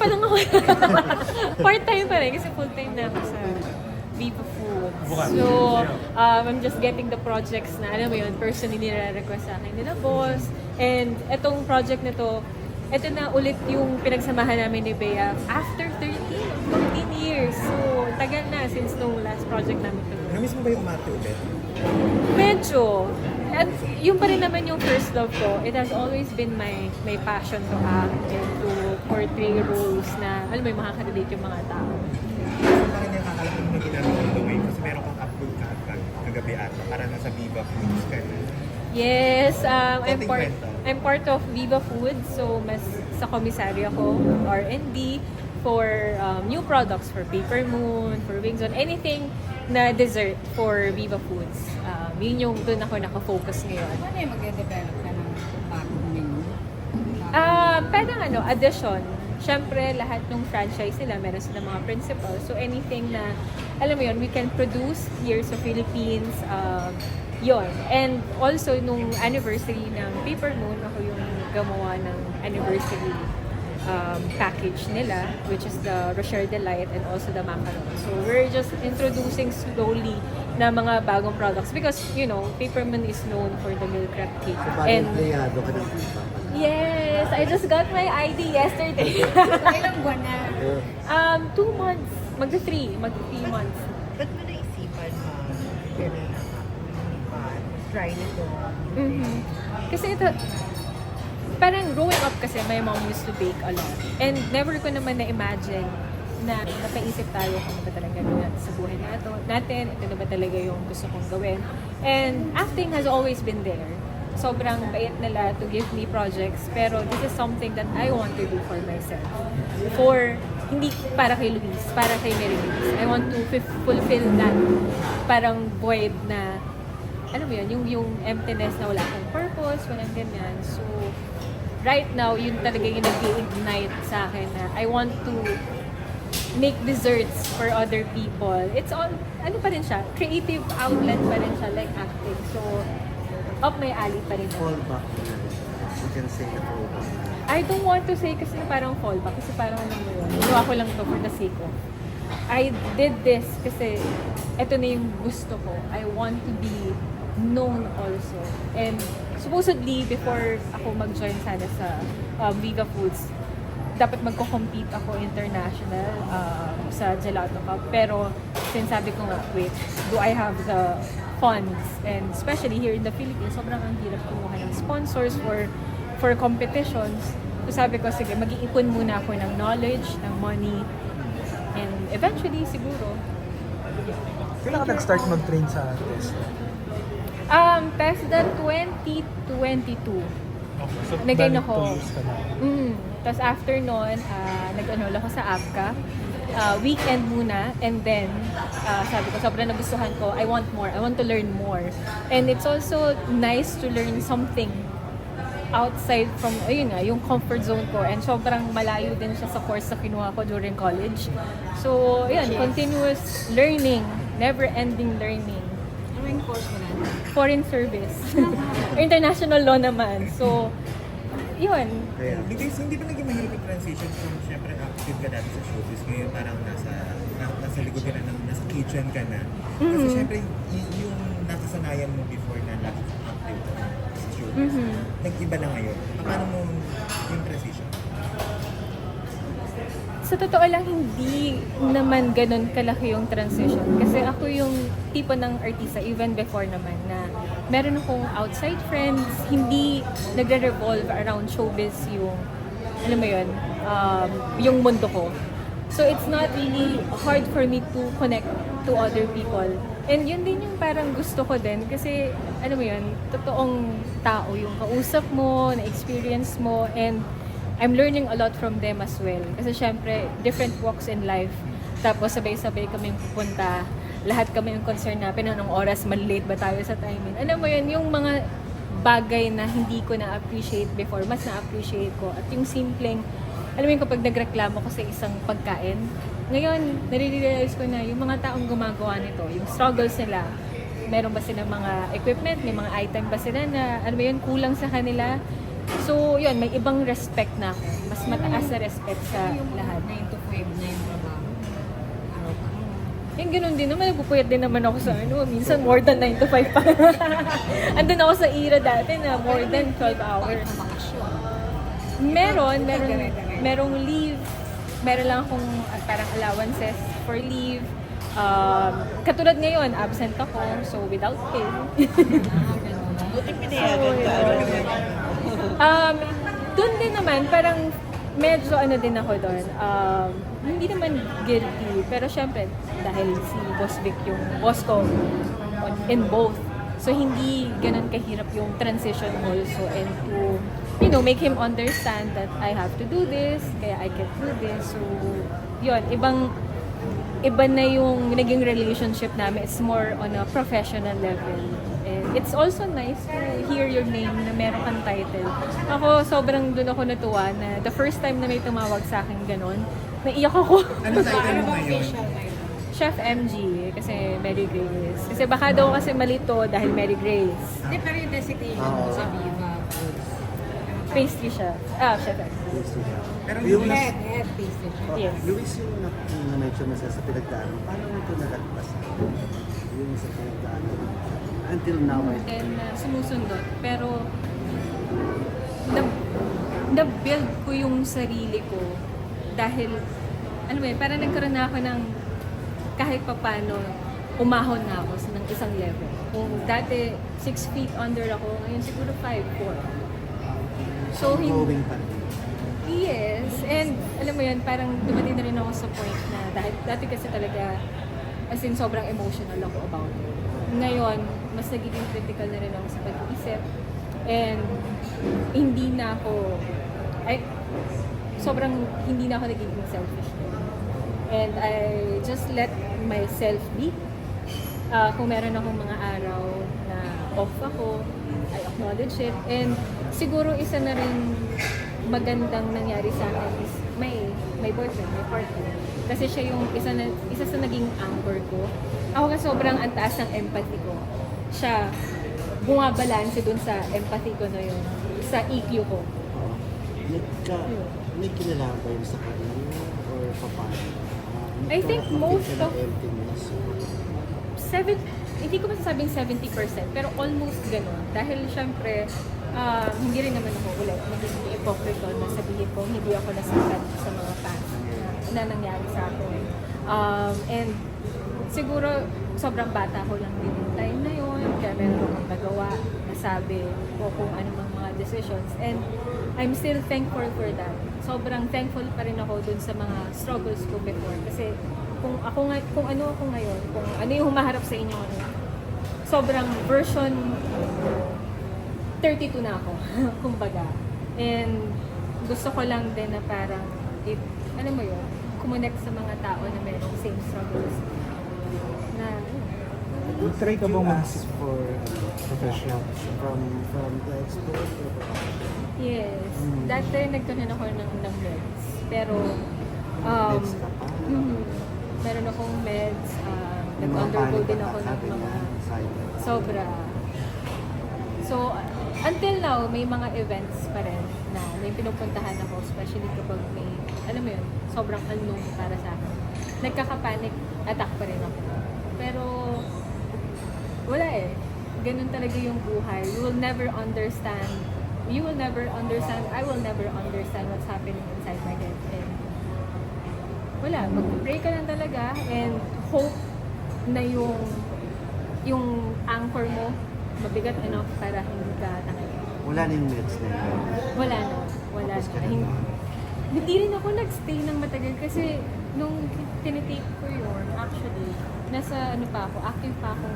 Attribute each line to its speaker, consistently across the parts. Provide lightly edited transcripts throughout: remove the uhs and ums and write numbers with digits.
Speaker 1: pa lang ako. Part-time pa rin kasi full-time na ako sa Viva Foods. So, I'm just getting the projects na, alam mo yun, personally nire-request sa akin nila boss. And etong project na to, ito na ulit yung pinagsamahan namin ni Bea after 13 years. So, tagal na since nung last project namin to.
Speaker 2: Namiss mo ba yung umarte ulit?
Speaker 1: Medyo. At yung pa rin naman yung first love ko, it has always been my passion to act and to portray roles na, alam mo yung makaka-relate yung mga tao.
Speaker 2: Bakit niya kakala ko na ginagawa on the way? Kasi meron kang upload kagabi ata, para nasa Viva Foods ka na.
Speaker 1: Yes,
Speaker 2: Konting kwento.
Speaker 1: I'm part of Viva Foods, so mas sa komisaryo ko, R&D, for new products for Paper Moon, for Wings On, anything na dessert for Viva Foods. Yun yung doon ako nakafocus ngayon.
Speaker 3: Ano yung mag-develop ka ng bagong menu?
Speaker 1: Parang addition. Siyempre, lahat ng franchise nila, meron silang mga principles. So, anything na, alam mo yun, we can produce here sa Philippines, yun. And also, nung anniversary ng Paper Moon, ako yung gumawa ng anniversary package nila, which is the Rocher Delight and also the macaron. So, we're just introducing slowly na mga bagong products because, you know, Paper Moon is known for the milk crab cake.
Speaker 4: Parang empleyado ka ng Viva.
Speaker 1: Yes, I just got my ID yesterday.
Speaker 3: Ilang buwan na?
Speaker 1: 2 months. Magta 3 months.
Speaker 5: Ba't mo naisipan try nito?
Speaker 1: Mhm. Kasi ito, parang growing up kasi my mom used to bake a lot. And never ko naman na-imagine na napaisip tayo kung ano ba talaga na sa buhay natin, ito na ba talaga yung gusto kong gawin. And acting has always been there. Sobrang bait nila to give me projects, pero this is something that I want to do for myself. Hindi para kay Luis, para kay Mary Louise. I want to fulfill that parang void na, alam mo yun, yung emptiness na wala akong purpose, walang ganyan. So, right now, yun talaga yung nag-ignite sa akin na I want to make desserts for other people. It's all, ano pa rin siya, creative outlet pa rin siya, like acting. So, up my alley pa rin.
Speaker 4: Fallback na rin. You can say na fallback.
Speaker 1: I don't want to say kasi parang fallback, kasi parang ano mo yun, ginawa ko lang to for the sake of. I did this kasi ito na yung gusto ko. I want to be known also. And supposedly, before ako mag-join sana sa Viva Foods, dapat magko-compete ako international sa Gelato Cup. Pero sinasabi ko nga, wait, do I have the funds? And especially here in the Philippines, sobrang ang hirap kumuha ng sponsors for competitions. So sabi ko, sige, mag-iipon muna ako ng knowledge, ng money, and eventually, siguro.
Speaker 6: Kailan ka nag-start mag-train sa TESDA?
Speaker 1: TESDA 2022.
Speaker 6: Okay, so
Speaker 1: Nag-gain
Speaker 6: balik
Speaker 1: ako.
Speaker 6: 2 years ka na.
Speaker 1: Tapos after nun, nag-enroll ako sa APCA. Weekend muna. And then, sabi ko, sobrang nagustuhan ko. I want more. I want to learn more. And it's also nice to learn something outside from, ayun nga, yung comfort zone ko. And sobrang malayo din siya sa course na kinuha ko during college. So, yun, continuous learning. Never-ending learning.
Speaker 3: Ano yung course mo na?
Speaker 1: Foreign service. International law naman. So, yun.
Speaker 2: Hindi ba naging mahirap yung transition kung syempre active ka dati sa showbiz, ngayon parang nasa likod ka na, nasa kitchen ka na. Kasi syempre yung nakasanayan mo before na last active ka sa showbiz, nag-iba na ngayon. Paano mo yung transition?
Speaker 1: Sa totoo lang, hindi naman ganun kalaki yung transition. Kasi ako yung tipo ng artista, even before naman, na meron akong outside friends, hindi nagre-revolve around showbiz yung, alam mo yun, yung mundo ko. So it's not really hard for me to connect to other people. And yun din yung parang gusto ko din, kasi, alam mo yun, totoong tao yung kausap mo, na-experience mo, and I'm learning a lot from them as well. Kasi syempre, different walks in life. Tapos sabay-sabay kaming pupunta. Lahat kami yung concern na, anong oras, malilate ba tayo sa timing? Alam mo yun, yung mga bagay na hindi ko na-appreciate before, mas na-appreciate ko. At yung simpleng, alam mo yun, kapag nagreklamo ko sa isang pagkain, ngayon, nare-realize ko na yung mga taong gumagawa nito, yung struggles nila, meron ba silang mga equipment, may mga item ba sila na, alam mo yun, kulang sa kanila. So, yun, may ibang respect na ako. Mas mataas na respect sa
Speaker 3: Yung
Speaker 1: lahat.
Speaker 3: 9 to 5 na yung trabaho. Araw-araw.
Speaker 1: Yung ganun din naman, nagpupuyat din naman ako sa minsan more than 9 to 5 pa. Andun ako sa era dati na more than 12 hours.
Speaker 3: Kahit na bakasyon.
Speaker 1: Merong leave, meron lang akong parang allowances for leave. Katulad ngayon, absent ako, so without pay.
Speaker 5: Buti pinayagan ka.
Speaker 1: Doon din naman, parang medyo ano din ako doon. Hindi naman guilty, pero syempre, dahil si Boss Vic yung boss ko in both. So, hindi ganun kahirap yung transition also and to, make him understand that I have to do this, kaya I can do this. So, yun, iba na yung naging relationship namin. It's more on a professional level. And it's also nice to hear your name na meron kang title. Ako, sobrang doon ako natuwa na the first time na may tumawag sa akin ganun, naiyak ako.
Speaker 2: Ano title mo ngayon?
Speaker 3: Official title.
Speaker 1: Chef MG, kasi Mary Grace. Kasi baka daw kasi malito dahil Mary Grace.
Speaker 3: Hindi, pero yung designation mo sa Viva Foods.
Speaker 1: Pastry chef. Chef MG.
Speaker 2: Pero
Speaker 4: Yung
Speaker 2: yung
Speaker 3: Head pastry chef.
Speaker 1: Yes.
Speaker 4: Luis, yung na-mention mo sa pinagdaanan, paano mo ito nalagpas? Yung sa pinagdaanan. Until now,
Speaker 1: And sumusundot. Pero, na-build ko yung sarili ko dahil, ano ba yun, parang nagkaroon na ako ng kahit papano, umahon na ako ng isang level. Kung dati 6 feet under ako, ngayon siguro 5'4". So,
Speaker 4: going pa rin.
Speaker 1: yes, and alam mo yun, parang dumating na rin ako sa point na dahil dati kasi talaga, as in sobrang emotional ako about it. Ngayon, mas nagiging critical na rin ako sa pag-iisip and hindi na ako, sobrang hindi na ako nagiging selfish. And I just let myself be. Kung meron akong mga araw na off ako, I acknowledge it. And siguro isa na rin magandang nangyari sa akin is may boyfriend, may partner. Kasi siya yung isa sa naging anchor ko. Ako kasi sobrang antaas ng empathy ko. Siya, bumabalanse dun sa empathy ko na yun, sa EQ ko.
Speaker 4: May kilala ba yun sa kanya? Or paano?
Speaker 1: I think most of
Speaker 4: emptiness.
Speaker 1: Hindi ko masasabing 70%, pero almost gano'n. Dahil syempre, hindi rin naman ako ulit magiging hypocrite na sabihin ko, hindi ako nasaktan sa mga past na nangyari sa akin. And siguro, sobrang bata ko lang din yung time na yun, kaya meron akong nagawa, nasabi ko kung ano mang mga decisions. And I'm still thankful for that. Sobrang thankful pa rin ako dun sa mga struggles ko before. Kasi kung ano ako ngayon, kung ano yung humaharap sa inyo ngayon, sobrang version 32 na ako, kumbaga. And gusto ko lang din na parang, alam mo yun, kumonect sa mga tao na merong same struggles. Na,
Speaker 6: Try ka bang mag
Speaker 4: Ask for
Speaker 6: professional?
Speaker 4: from the expert?
Speaker 1: yes. Dati nagkaroon ako ng meds. Pero,
Speaker 4: Meds ka pa?
Speaker 1: meron akong meds. Nag-undergo din ako ng mga sobra. So, until now, may mga events pa rin na may pinupuntahan ako, especially kapag may, alam mo yun, sobrang unknown para sa akin. Nagkaka-panic attack pa rin ako. Pero, wala eh. Ganun talaga yung buhay. You will never understand, I will never understand what's happening inside my head. And, wala, mag-pray ka lang talaga and hope na yung anchor mo mabigat enough para hindi ka tangay.
Speaker 4: Wala na yung meds na yun.
Speaker 1: Wala na.
Speaker 4: Tapos ka na
Speaker 1: Hindi,
Speaker 4: ba?
Speaker 1: hindi rin ako nagstay ng matagal kasi nung tinitake ko yun, actually, nasa active pa ako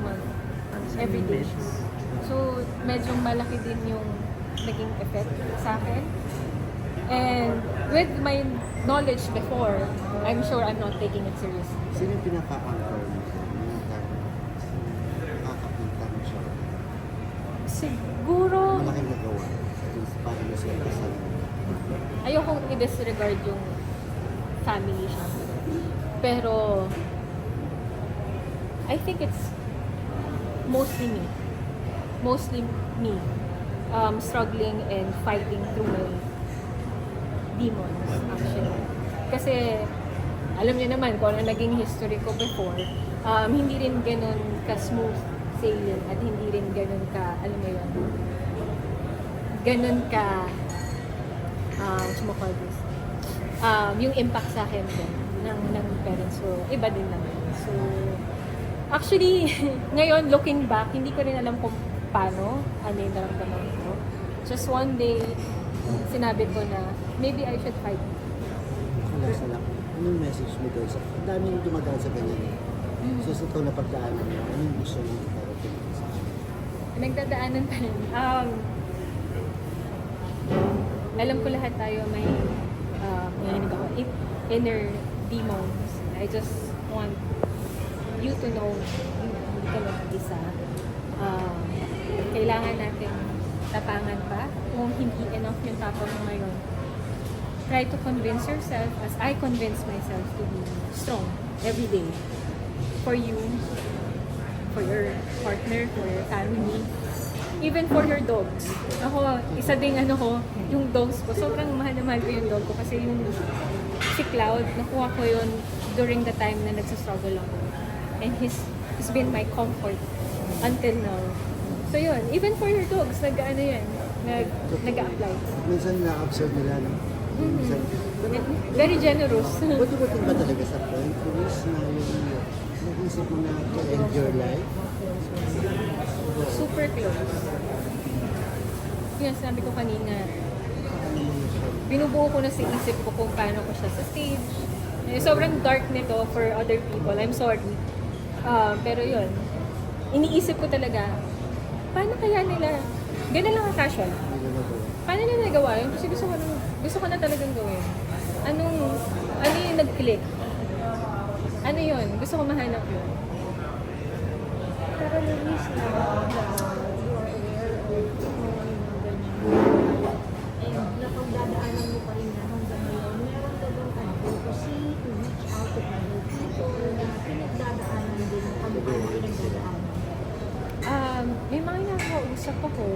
Speaker 1: everyday. So, medyo malaki din yung naging effect sa akin. And with my knowledge before, I'm sure I'm not taking it seriously.
Speaker 4: Sino yung pinaka-anchor mo? Yung nakakapita mo siya?
Speaker 1: Siguro,
Speaker 4: Malaking nagawa. At least para mo siya kasal.
Speaker 1: ayokong i-disregard yung family siya. Pero, I think it's mostly me. Mostly me. struggling and fighting through my demons, actually. Kasi, alam niyo naman kung ano naging history ko before, hindi rin ganun ka-smooth sailing at hindi rin ganun ka, alam mo yun, ganun ka, what you call this, yung impact sa akin din ng parents ko, iba din naman. So, actually, ngayon, looking back, hindi ko rin alam kung paano, ano yung naramdaman ko. Just one day, sinabi ko na, maybe I should fight.
Speaker 4: Last na lang, anong message mo doon? Ang daming dumadaan sa ganyan. So sa ito na pagdaanan mo, anong gusto mo iparating sa akin?
Speaker 1: Nagdadaanan pa rin. Alam ko lahat tayo may inner demons. I just want you to know hindi ka mag-isa. Kailangan natin tapangan pa. Kung hindi enough yung tapang mo ngayon, try to convince yourself, as I convince myself, to be strong every day. For you, for your partner, for your family, even for your dogs. Ako, isa ding yung dogs ko, sobrang mahal na mahal ko yung dog ko kasi yung si Cloud, nakuha ko yun during the time na nagsastruggle ako. And he's been my comfort until now. So yun, even for your dogs, nag-a-apply.
Speaker 4: Minsan na-observe nila, no? Minsan,
Speaker 1: Very generous.
Speaker 4: buti-buti ba talaga sa point? Kumis na yung nag-isip mo na to end your life?
Speaker 1: Super close. Yun, sabi ko kanina, binubuo ko na sa isip ko kung paano ko siya sa stage. Sobrang dark nito for other people. I'm sorry. Pero yun, iniisip ko talaga, paano kaya nila, ganun lang ka-casual. Paano nila nagawa yun? Kasi gusto ko na talagang gawin. Ano yung nag-click? Ano yun? Gusto ko mahanap yun.
Speaker 3: Pero Luis, you are aware and napagdadaanan mo pa rin na hanggang ngayon, meron ka bang advocacy to reach out to other people na pinagdadaanan din ang pinagdadaanan?
Speaker 1: May mga nakakausap ako.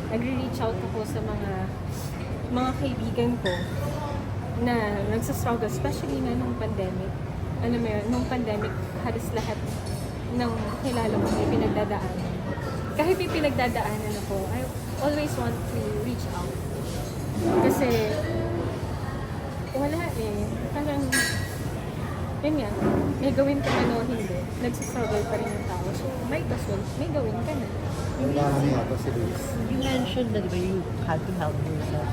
Speaker 1: Nagre-reach out ako sa mga kaibigan ko na nagsastruggle, especially na nung pandemic. Alam mo yun, nung pandemic, halos lahat ng kilala ko may pinagdadaanan. Kahit may pinagdadaanan ako, I always want to reach out. Kasi, wala eh. Parang, yun nga, may gawin ka man o hindi, nagsastruggle pa rin yung tao. So, might as well, may gawin ka na.
Speaker 4: Kailangan mo ako si Luis.
Speaker 5: You mentioned that you had to help yourself.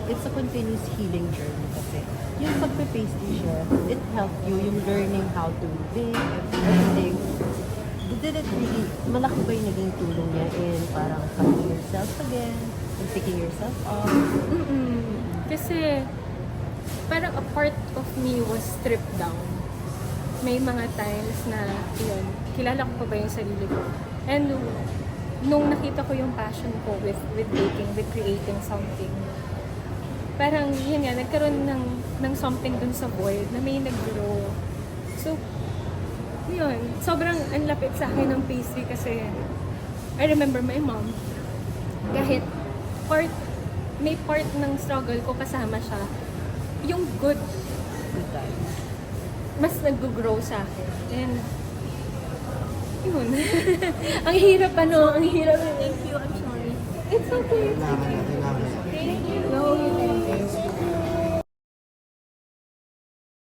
Speaker 5: It's a continuous healing journey kasi. Yung pagpe-pastry chef, it helped you yung learning how to bake, everything. Did it really, malaki ba yung naging tulong niya in parang finding yourself again, and picking yourself up?
Speaker 1: Kasi, parang a part of me was stripped down. May mga times na, yun, kilala ko pa ba yung sarili ko? And nung nakita ko yung passion ko with baking, with creating something, parang yun nga, nagkaroon ng something dun sa void na may nag-grow. So, yun, sobrang anlapit sa akin ng pastry kasi I remember my mom, kahit may part ng struggle ko kasama siya, yung good, mas nag-grow sa akin. And, yun. Ang hirap. Thank you, I'm sorry. It's okay.
Speaker 4: Kailangan natin